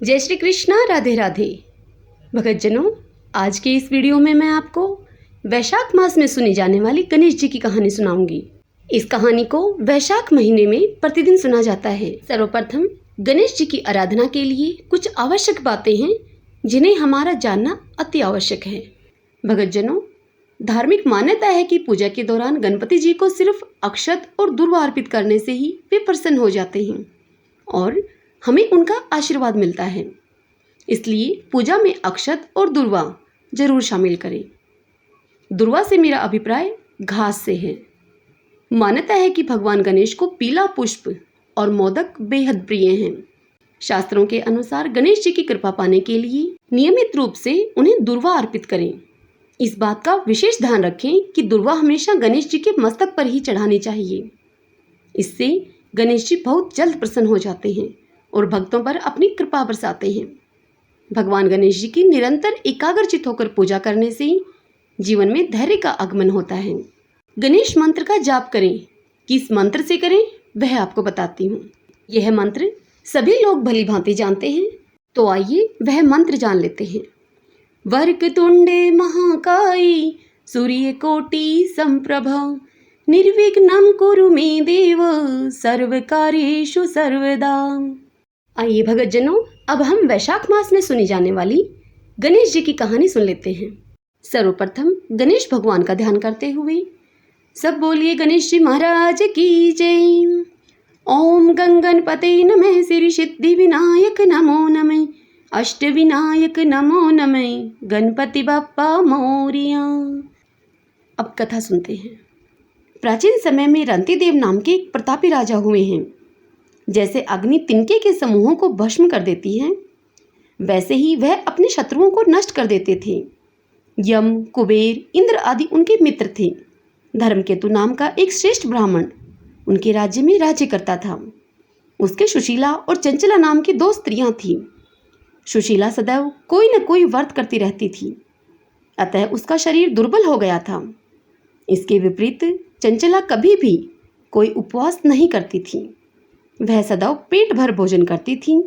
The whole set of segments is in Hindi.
जय श्री कृष्णा, राधे राधे। भगतजनों, आज के इस वीडियो में मैं आपको वैशाख मास में सुनी जाने वाली गणेश जी की कहानी सुनाऊंगी। इस कहानी को वैशाख महीने में प्रतिदिन सुना जाता है। सर्वप्रथम गणेश जी की आराधना के लिए कुछ आवश्यक बातें हैं जिन्हें हमारा जानना अति आवश्यक है। भगतजनों, धार्मिक मान्यता है कि पूजा के दौरान गणपति जी को सिर्फ अक्षत और दुर्वा अर्पित करने से ही वे प्रसन्न हो जाते हैं और हमें उनका आशीर्वाद मिलता है। इसलिए पूजा में अक्षत और दुर्वा जरूर शामिल करें। दुर्वा से मेरा अभिप्राय घास से है। मान्यता है कि भगवान गणेश को पीला पुष्प और मोदक बेहद प्रिय हैं। शास्त्रों के अनुसार गणेश जी की कृपा पाने के लिए नियमित रूप से उन्हें दुर्वा अर्पित करें। इस बात का विशेष ध्यान रखें कि दुर्वा हमेशा गणेश जी के मस्तक पर ही चढ़ानी चाहिए। इससे गणेश जी बहुत जल्द प्रसन्न हो जाते हैं और भक्तों पर अपनी कृपा बरसाते हैं। भगवान गणेश जी की निरंतर एकाग्रचित होकर पूजा करने से जीवन में धैर्य का आगमन होता है। गणेश मंत्र का जाप करें। किस मंत्र से करें वह आपको बताती हूँ। यह मंत्र सभी लोग भली भांति जानते हैं, तो आइए वह मंत्र जान लेते हैं। वक्रतुंडे महाकाय सूर्यकोटि समप्रभ निर्विघ्नं कुरु मे देव सर्वकार्येषु सर्वदा। आइए भगतजनों, अब हम वैशाख मास में सुनी जाने वाली गणेश जी की कहानी सुन लेते हैं। सर्वप्रथम गणेश भगवान का ध्यान करते हुए सब बोलिए गणेश जी महाराज की जय। ओम गंगणपते नमः, श्री सिद्धि विनायक नमो नमः, अष्ट विनायक नमो नमः, गणपति बप्पा मोरिया। अब कथा सुनते हैं। प्राचीन समय में रंतिदेव नाम के एक प्रतापी राजा हुए हैं। जैसे अग्नि तिनके के समूहों को भस्म कर देती है, वैसे ही वह अपने शत्रुओं को नष्ट कर देते थे। यम, कुबेर, इंद्र आदि उनके मित्र थे। धर्मकेतु नाम का एक श्रेष्ठ ब्राह्मण उनके राज्य में राज्य करता था। उसके सुशीला और चंचला नाम की दो स्त्रियां थीं। सुशीला सदैव कोई न कोई व्रत करती रहती थी, अतः उसका शरीर दुर्बल हो गया था। इसके विपरीत चंचला कभी भी कोई उपवास नहीं करती थी। वह सदैव पेट भर भोजन करती थी।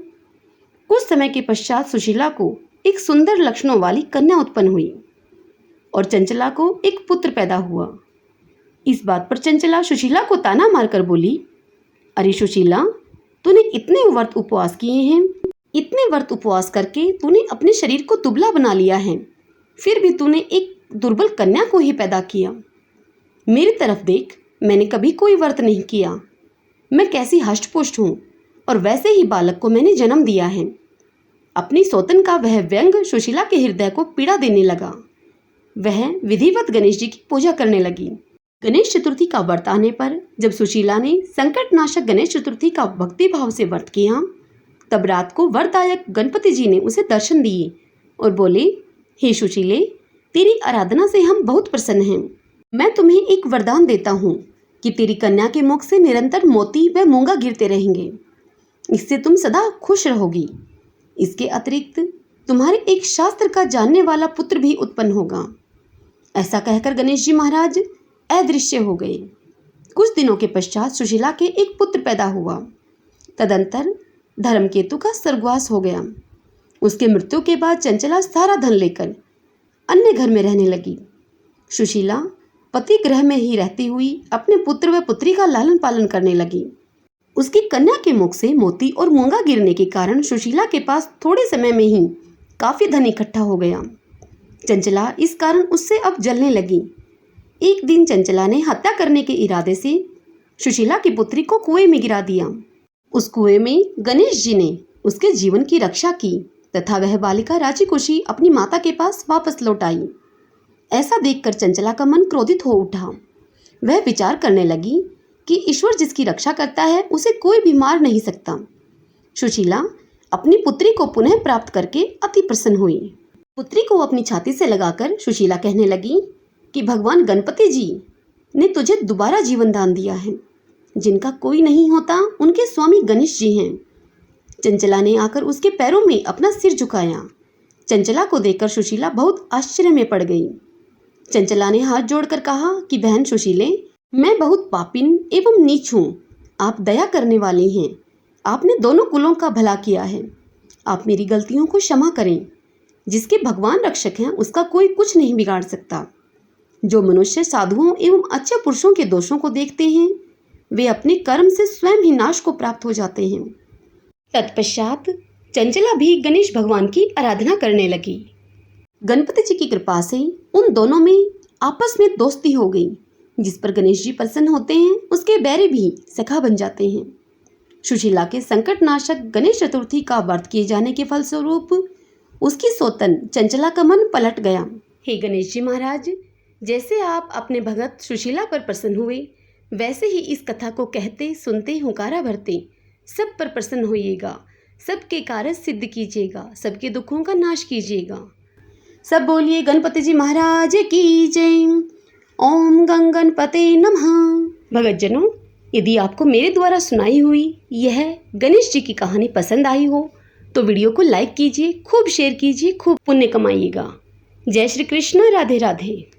कुछ समय के पश्चात सुशीला को एक सुंदर लक्षणों वाली कन्या उत्पन्न हुई और चंचला को एक पुत्र पैदा हुआ। इस बात पर चंचला सुशीला को ताना मारकर बोली, अरे सुशीला, तूने इतने व्रत उपवास किए हैं, इतने व्रत उपवास करके तूने अपने शरीर को दुबला बना लिया है, फिर भी तूने एक दुर्बल कन्या को ही पैदा किया। मेरी तरफ देख, मैंने कभी कोई व्रत नहीं किया। मैं कैसी हष्टपुष्ट हूँ और वैसे ही बालक को मैंने जन्म दिया है। अपनी सौतन का वह व्यंग सुशीला के हृदय को पीड़ा देने लगा। वह विधिवत गणेश जी की पूजा करने लगी। गणेश चतुर्थी का व्रत आने पर जब सुशीला ने संकटनाशक गणेश चतुर्थी का भक्ति भाव से व्रत किया, तब रात को वरदायक गणपति जी ने उसे दर्शन दिए और बोले, हे सुशीले, तेरी आराधना से हम बहुत प्रसन्न हैं। मैं तुम्हें एक वरदान देता हूँ कि तेरी कन्या के मुख से निरंतर मोती व मूंगा गिरते रहेंगे। इससे तुम सदा खुश रहोगी। इसके अतिरिक्त तुम्हारे एक शास्त्र का जानने वाला पुत्र भी उत्पन्न होगा। ऐसा कहकर गणेश जी महाराज अदृश्य हो गए। कुछ दिनों के पश्चात सुशीला के एक पुत्र पैदा हुआ। तदंतर धर्मकेतु का स्वर्गवास हो गया। उसके मृत्यु के बाद चंचला सारा धन लेकर अन्य घर में रहने लगी। सुशीला पति गृह में ही रहती हुई अपने पुत्र व पुत्री का लालन पालन करने लगी। उसकी कन्या के मुख से मोती और मूंगा गिरने के कारण सुशीला के पास थोड़े समय में ही काफी धन इकट्ठा हो गया। चंचला इस कारण उससे अब जलने लगी। एक दिन चंचला ने हत्या करने के इरादे से सुशीला की पुत्री को कुएं में गिरा दिया। उस कुएं में गणेश जी ने उसके जीवन की रक्षा की तथा वह बालिका राजी खुशी अपनी माता के पास वापस लौट आई। ऐसा देखकर चंचला का मन क्रोधित हो उठा। वह विचार करने लगी कि ईश्वर जिसकी रक्षा करता है उसे कोई भी मार नहीं सकता। सुशीला अपनी पुत्री को पुनः प्राप्त करके अति प्रसन्न हुई। पुत्री को अपनी छाती से लगाकर सुशीला कहने लगी कि भगवान गणपति जी ने तुझे दोबारा जीवन दान दिया है। जिनका कोई नहीं होता उनके स्वामी गणेश जी हैं। चंचला ने आकर उसके पैरों में अपना सिर झुकाया। चंचला को देखकर सुशीला बहुत आश्चर्य में पड़ गई। चंचला ने हाथ जोड़कर कहा कि बहन सुशीले, मैं बहुत पापिन एवं नीच हूँ। आप दया करने वाली हैं। आपने दोनों कुलों का भला किया है। आप मेरी गलतियों को क्षमा करें। जिसके भगवान रक्षक हैं उसका कोई कुछ नहीं बिगाड़ सकता। जो मनुष्य साधुओं एवं अच्छे पुरुषों के दोषों को देखते हैं वे अपने कर्म से स्वयं ही नाश को प्राप्त हो जाते हैं। तत्पश्चात चंचला भी गणेश भगवान की आराधना करने लगी। गणपति जी की कृपा से उन दोनों में आपस में दोस्ती हो गई। जिस पर गणेश जी प्रसन्न होते हैं उसके बैरी भी सखा बन जाते हैं। सुशीला के संकट नाशक गणेश चतुर्थी का व्रत किए जाने के फलस्वरूप उसकी सौतन चंचला का मन पलट गया। हे गणेश जी महाराज, जैसे आप अपने भगत सुशीला पर प्रसन्न हुए वैसे ही इस कथा को कहते सुनते हुंकारा भरते सब पर प्रसन्न होइएगा। सबके कार्य सिद्ध कीजिएगा, सबके दुखों का नाश कीजिएगा। सब बोलिए गणपति जी महाराज की जय। ओम गं गणपते नमः। भगतजनों, यदि आपको मेरे द्वारा सुनाई हुई यह गणेश जी की कहानी पसंद आई हो तो वीडियो को लाइक कीजिए, खूब शेयर कीजिए, खूब पुण्य कमाइएगा। जय श्री कृष्ण, राधे राधे।